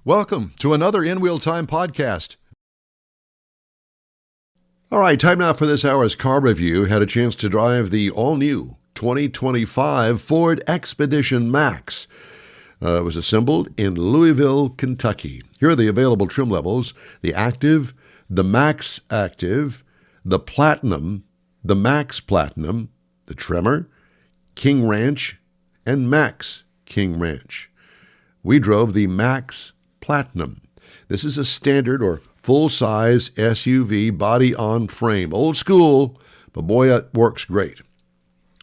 Welcome to another In Wheel Time podcast. All right, time now for this hour's car review. Had a chance to drive the all-new 2025 Ford Expedition Max. It was assembled in Louisville, Kentucky. Here are the available trim levels: the Active, the Max Active, the Platinum, the Max Platinum, the Tremor, King Ranch, and Max King Ranch. We drove the Max Platinum. This is a standard or full-size SUV body-on-frame. Old school, but boy, it works great.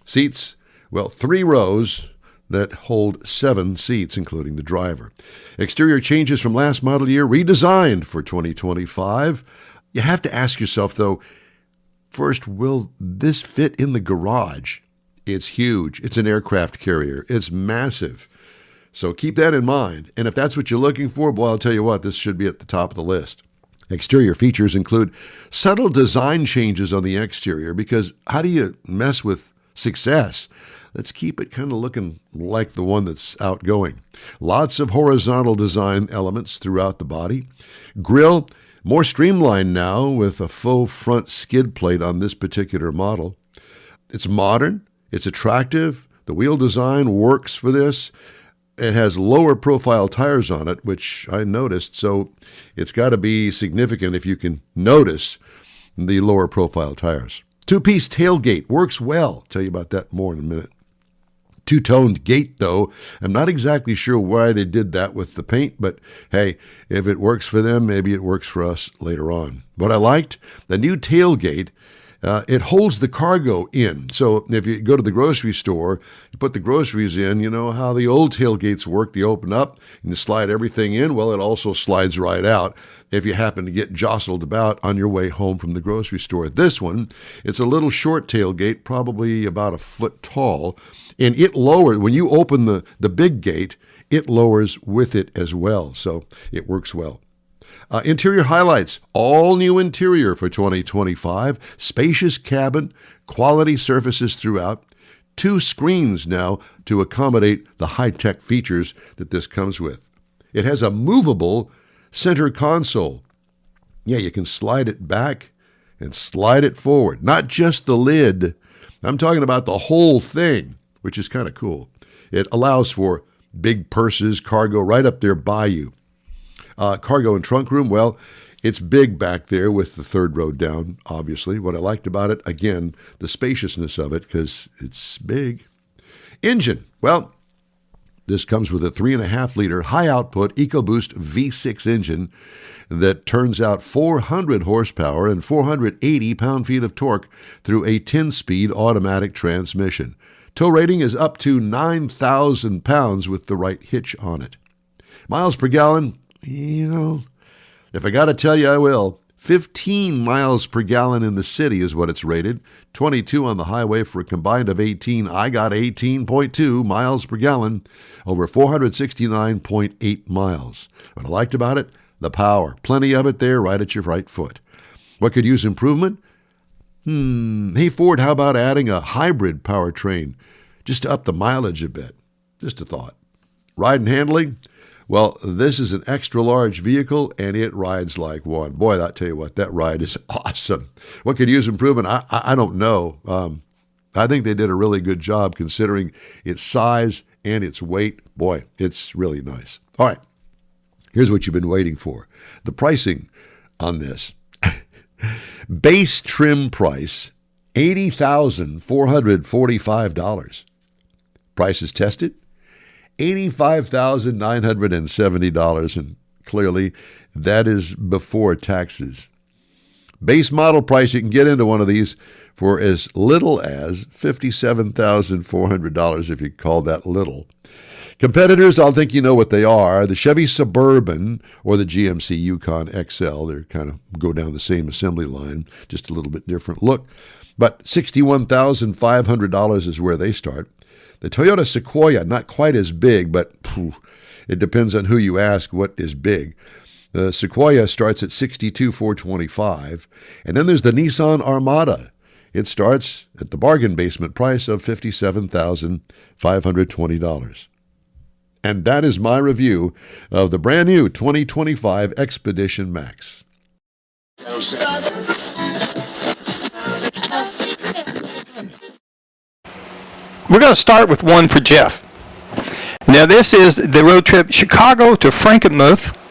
Seats, well, 3 rows that hold 7 seats, including the driver. Exterior changes from last model year, redesigned for 2025. You have to ask yourself, though, first, will this fit in the garage? It's huge. It's an aircraft carrier. It's massive. So keep that in mind. And if that's what you're looking for, boy, I'll tell you what, this should be at the top of the list. Exterior features include subtle design changes on the exterior, because how do you mess with success? Let's keep it kind of looking like the one that's outgoing. Lots of horizontal design elements throughout the body. Grille, more streamlined now with a faux front skid plate on this particular model. It's modern. It's attractive. The wheel design works for this. It has lower profile tires on it, which I noticed, so it's got to be significant if you can notice the lower profile tires. 2-piece tailgate works well. I'll tell you about that more in a minute. 2-toned gate, though. I'm not exactly sure why they did that with the paint, but hey, if it works for them, maybe it works for us later on. What I liked, the new tailgate, it holds the cargo in. So if you go to the grocery store, you put the groceries in, you know how the old tailgates work. You open up and you slide everything in. Well, it also slides right out if you happen to get jostled about on your way home from the grocery store. This one, it's a little short tailgate, probably about a foot tall, and it lowers, when you open the big gate, it lowers with it as well. So it works well. Interior highlights, all new interior for 2025, spacious cabin, quality surfaces throughout, 2 screens now to accommodate the high-tech features that this comes with. It has a movable center console. Yeah, you can slide it back and slide it forward, not just the lid. I'm talking about the whole thing, which is kind of cool. It allows for big purses, cargo right up there by you. Cargo and trunk room, well, it's big back there with the 3rd row down, obviously. What I liked about it, again, the spaciousness of it, because it's big. Engine, well, this comes with a 3.5-liter high-output EcoBoost V6 engine that turns out 400 horsepower and 480 pound-feet of torque through a 10-speed automatic transmission. Tow rating is up to 9,000 pounds with the right hitch on it. Miles per gallon, you know, if I got to tell you, I will. 15 miles per gallon in the city is what it's rated. 22 on the highway for a combined of 18. I got 18.2 miles per gallon over 469.8 miles. What I liked about it, the power. Plenty of it there right at your right foot. What could use improvement? Hey, Ford, how about adding a hybrid powertrain just to up the mileage a bit? Just a thought. Ride and handling? Well, this is an extra-large vehicle, and it rides like one. Boy, I'll tell you what, that ride is awesome. What could use improvement? I don't know. I think they did a really good job considering its size and its weight. Boy, it's really nice. All right, here's what you've been waiting for. The pricing on this. Base trim price, $80,445. Prices tested, $85,970, and clearly that is before taxes. Base model price, you can get into one of these for as little as $57,400, if you call that little. Competitors, I'll think you know what they are. The Chevy Suburban or the GMC Yukon XL. They kind of go down the same assembly line, just a little bit different look. But $61,500 is where they start. The Toyota Sequoia, not quite as big, but it depends on who you ask what is big. The Sequoia starts at $62,425. And then there's the Nissan Armada. It starts at the bargain basement price of $57,520. And that is my review of the brand new 2025 Expedition Max. We're going to start with one for Jeff. Now, this is the road trip Chicago to Frankenmuth.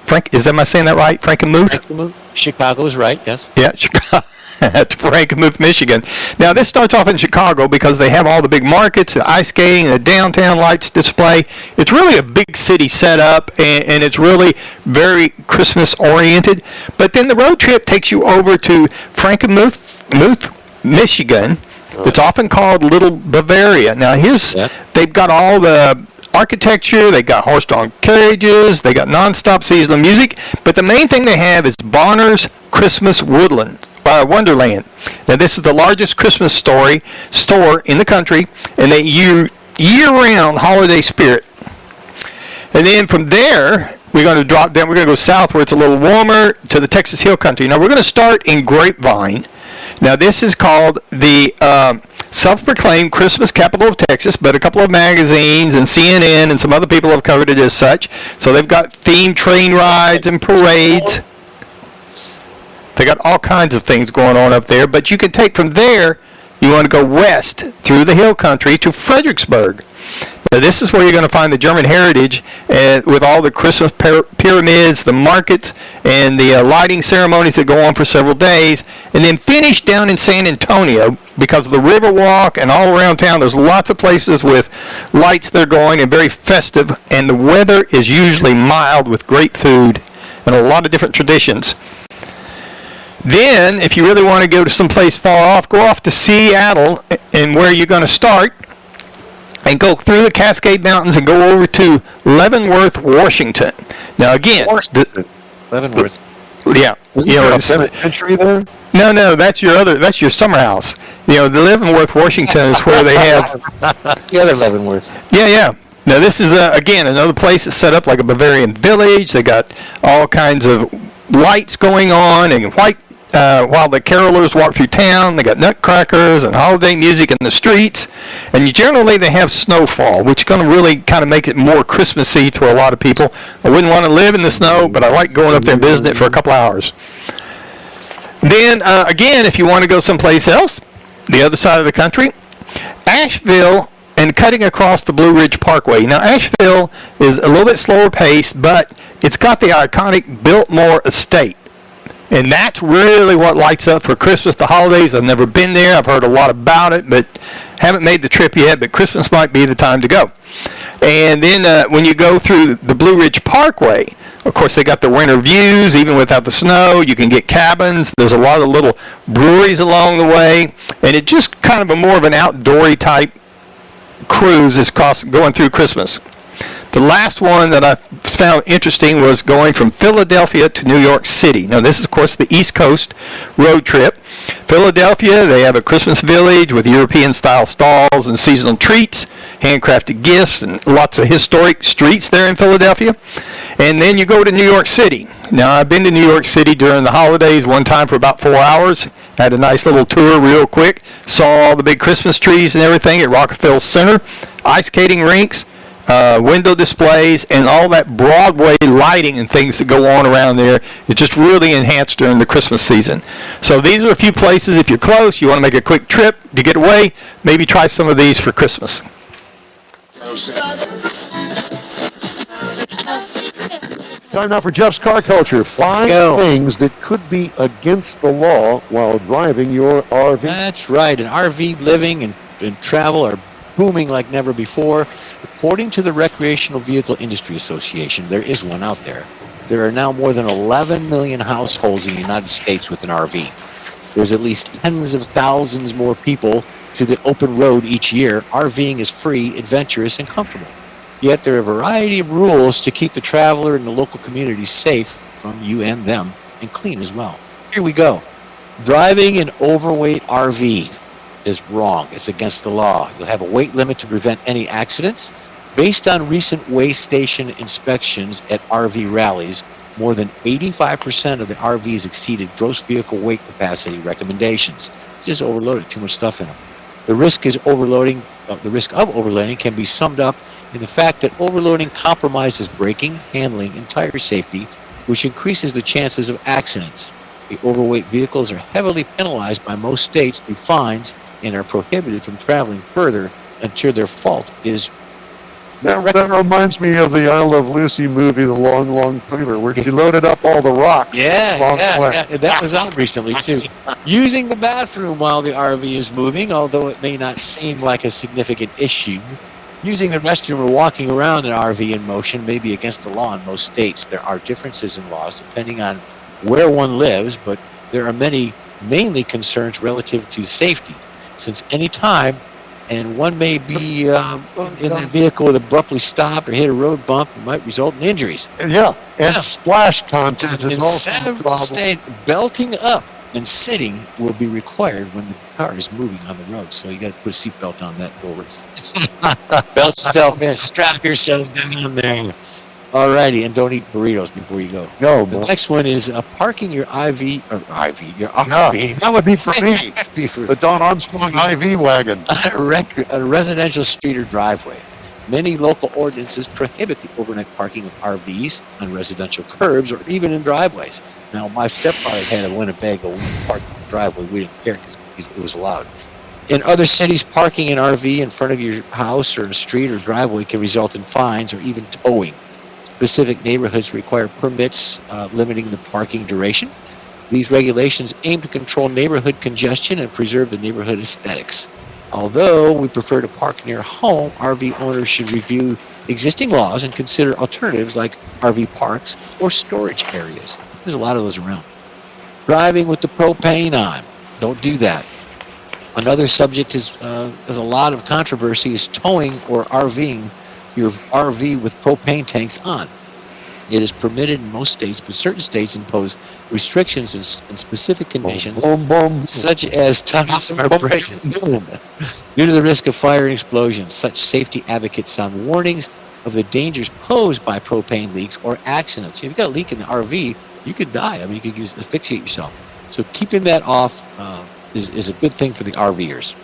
Am I saying that right? Frankenmuth? Chicago is right, yes. Yeah, Chicago. To Frankenmuth, Michigan. Now, this starts off in Chicago because they have all the big markets, the ice skating, the downtown lights display. It's really a big city setup, and it's really very Christmas-oriented. But then the road trip takes you over to Frankenmuth, Michigan. It's often called Little Bavaria. Now, they've got all the architecture, they got horse-drawn carriages, they got non-stop seasonal music, but the main thing they have is Bronner's Christmas Wonderland. Now, this is the largest Christmas store in the country, and they year-round holiday spirit. And then from there, we're going to drop down. We're going to go south where it's a little warmer to the Texas Hill Country. Now, we're going to start in Grapevine. Now, this is called the self-proclaimed Christmas capital of Texas, but a couple of magazines and CNN and some other people have covered it as such. So they've got themed train rides and parades. They got all kinds of things going on up there, but you can take from there, you want to go west through the hill country to Fredericksburg. Now, this is where you're going to find the German heritage with all the Christmas pyramids, the markets, and the lighting ceremonies that go on for several days, and then finish down in San Antonio because of the Riverwalk and all around town. There's lots of places with lights that are going and very festive, and the weather is usually mild with great food and a lot of different traditions. Then, if you really want to go to some place far off, go off to Seattle, and where you're going to start, and go through the Cascade Mountains and go over to Leavenworth, Washington. Now, again, Leavenworth. Yeah, Penitentiary there. No, that's your summer house. The Leavenworth, Washington is where they have the other Leavenworth. Yeah. Now, this is again another place that's set up like a Bavarian village. They got all kinds of lights going on and while the carolers walk through town, they got nutcrackers and holiday music in the streets. And generally they have snowfall, which is going to really kind of make it more Christmassy to a lot of people. I wouldn't want to live in the snow, but I like going up there and visiting it for a couple hours. Then, again, if you want to go someplace else, the other side of the country, Asheville and cutting across the Blue Ridge Parkway. Now, Asheville is a little bit slower paced, but it's got the iconic Biltmore Estate. And that's really what lights up for Christmas, the holidays. I've never been there. I've heard a lot about it, but haven't made the trip yet. But Christmas might be the time to go. And then when you go through the Blue Ridge Parkway, of course, they got the winter views. Even without the snow, you can get cabins. There's a lot of little breweries along the way. And it's just kind of a more of an outdoory type cruise is going through Christmas. The last one that I found interesting was going from Philadelphia to New York City. Now, this is, of course, the East Coast road trip. Philadelphia, they have a Christmas village with European-style stalls and seasonal treats, handcrafted gifts, and lots of historic streets there in Philadelphia. And then you go to New York City. Now, I've been to New York City during the holidays one time for about 4 hours. Had a nice little tour real quick. Saw all the big Christmas trees and everything at Rockefeller Center. Ice skating rinks. Window displays, and all that Broadway lighting and things that go on around there. It's just really enhanced during the Christmas season. So these are a few places. If you're close, you want to make a quick trip to get away, maybe try some of these for Christmas. Time now for Jeff's Car Culture. 5 things that could be against the law while driving your RV. That's right. And RV living and travel are booming like never before. According to the Recreational Vehicle Industry Association, there is one out there. There are now more than 11 million households in the United States with an RV. There's at least tens of thousands more people to the open road each year. RVing is free, adventurous, and comfortable. Yet there are a variety of rules to keep the traveler and the local community safe from you and them, and clean as well. Here we go. Driving an overweight RV is wrong. It's against the law. You'll have a weight limit to prevent any accidents. Based on recent weigh station inspections at RV rallies, more than 85% of the RVs exceeded gross vehicle weight capacity recommendations. Just overloaded, too much stuff in them. The risk is overloading the risk of overloading can be summed up in the fact that overloading compromises braking, handling, and tire safety, which increases the chances of accidents. The overweight vehicles are heavily penalized by most states through fines and are prohibited from traveling further until their fault is. That reminds me of the I Love Lucy movie, The Long, Long Trailer, where she loaded up all the rocks. Yeah. That was out recently, too. Using the bathroom while the RV is moving, although it may not seem like a significant issue, using the restroom or walking around an RV in motion may be against the law in most states. There are differences in laws depending on where one lives, but there are mainly concerns relative to safety, since any time and one may be in the vehicle with abruptly stopped or hit a road bump, it might result in injuries. Yeah, and splash content is also a several problem. states, belting up and sitting will be required when the car is moving on the road. So you got to put a seatbelt on that over. Belt yourself in, strap yourself down there. Alrighty, and don't eat burritos before you go. No, The next one is parking your your RV. yeah, that would be for me. The Don Armstrong IV wagon. On a residential street or driveway. Many local ordinances prohibit the overnight parking of RVs on residential curbs or even in driveways. Now, my stepfather had a Winnebago. We parked in the driveway. We didn't care because it was allowed. In other cities, parking an RV in front of your house or in a street or driveway can result in fines or even towing. Specific neighborhoods require permits limiting the parking duration. These regulations aim to control neighborhood congestion and preserve the neighborhood aesthetics. Although we prefer to park near home, RV owners should review existing laws and consider alternatives like RV parks or storage areas. There's a lot of those around. Driving with the propane on. Don't do that. Another subject is there's a lot of controversy is towing or RVing your RV with propane tanks on. It is permitted in most states, but certain states impose restrictions in specific conditions, such as tunnels or breaks due to the risk of fire and explosions. Such safety advocates sound warnings of the dangers posed by propane leaks or accidents. If you've got a leak in the RV, you could die. I mean, you could asphyxiate yourself. So keeping that off is a good thing for the RVers.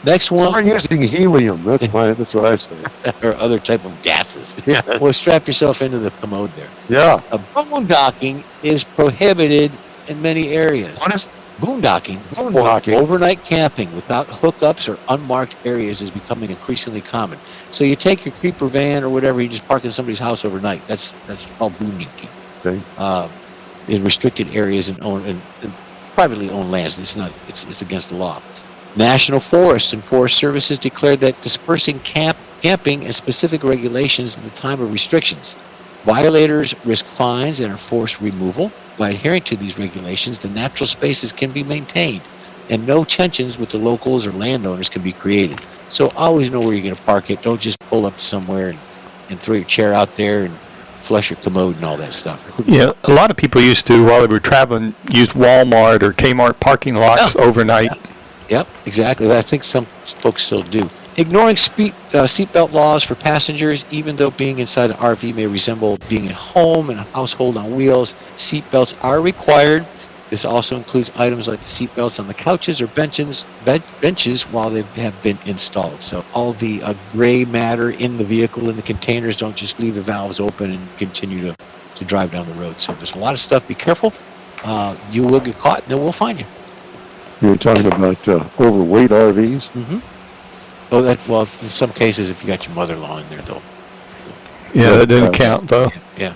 Next one. We're using helium. That's what I say. Or other type of gases. Yeah. Well, strap yourself into the commode there. Yeah. Boondocking is prohibited in many areas. What is Boondocking, boondocking? overnight camping without hookups or unmarked areas is becoming increasingly common. So you take your creeper van or whatever, you just park in somebody's house overnight. That's called boondocking. Okay. In restricted areas and privately owned lands. It's against the law. National Forests and Forest Services declared that dispersing camping and specific regulations at the time of restrictions. Violators risk fines and are forced removal. By adhering to these regulations, the natural spaces can be maintained, and no tensions with the locals or landowners can be created. So always know where you're going to park it. Don't just pull up to somewhere and throw your chair out there and flush your commode and all that stuff. Yeah, a lot of people used to, while they were traveling, use Walmart or Kmart parking lots overnight. Yeah. Yep, exactly. I think some folks still do. Ignoring seatbelt laws for passengers, even though being inside an RV may resemble being at home in a household on wheels, seatbelts are required. This also includes items like the seatbelts on the couches or benches while they have been installed. So all the gray matter in the vehicle, in the containers, don't just leave the valves open and continue to drive down the road. So there's a lot of stuff. Be careful. You will get caught and then we'll find you. You were talking about overweight RVs? Mm-hmm. Well, in some cases, if you got your mother-in-law in there, though. Yeah, that didn't count, though. Yeah.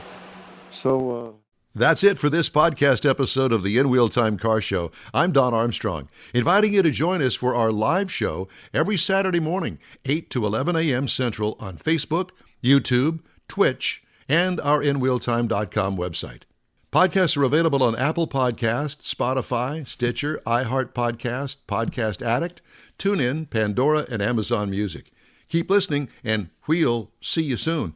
So, That's it for this podcast episode of the In Wheel Time Car Show. I'm Don Armstrong, inviting you to join us for our live show every Saturday morning, 8 to 11 a.m. Central on Facebook, YouTube, Twitch, and our InWheelTime.com website. Podcasts are available on Apple Podcasts, Spotify, Stitcher, iHeart Podcast, Podcast Addict, TuneIn, Pandora, and Amazon Music. Keep listening, and we'll see you soon.